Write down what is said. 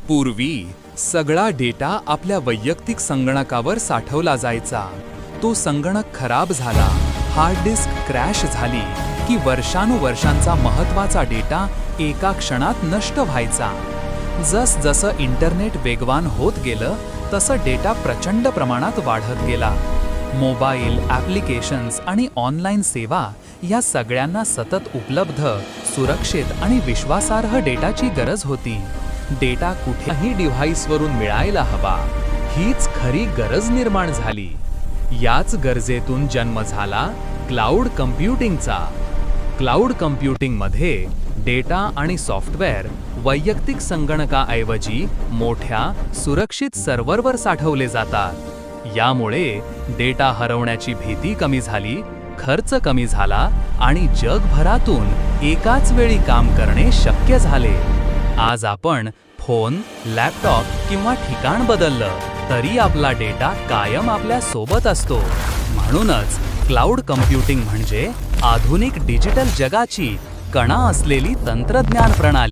पूर्वी सगळा डेटा आपल्या वैयक्तिक संगणकावर साठवला जायचा. तो संगणक खराब झाला, हार्ड डिस्क क्रॅश झाली की वर्षानुवर्षांचा महत्त्वाचा डेटा एका क्षणात नष्ट व्हायचा. जसजसं इंटरनेट वेगवान होत गेलं तसं डेटा प्रचंड प्रमाणात वाढत गेला. मोबाईल, ॲप्लिकेशन्स आणि ऑनलाईन सेवा या सगळ्यांना सतत उपलब्ध, सुरक्षित आणि विश्वासार्ह डेटाची गरज होती. डेटा कुठेही डिव्हाइसवरून मिळायला हवा, हीच खरी गरज निर्माण झाली. याच गरजेतून जन्म झाला क्लाउड कम्प्युटिंगचा. क्लाउड कम्प्युटिंगमध्ये डेटा आणि सॉफ्टवेअर वैयक्तिक संगणकाऐवजी मोठ्या, सुरक्षित सर्व्हरवर साठवले जातात. यामुळे डेटा हरवण्याची भीती कमी झाली, खर्च कमी झाला आणि जगभरातून एकाच वेळी काम करणे शक्य झाले. आज आपण फोन, लॅपटॉप किंवा ठिकाण बदललं तरी आपला डेटा कायम आपल्या सोबत असतो. म्हणूनच क्लाउड कम्प्युटिंग म्हणजे आधुनिक डिजिटल जगाची कणा असलेली तंत्रज्ञान प्रणाली.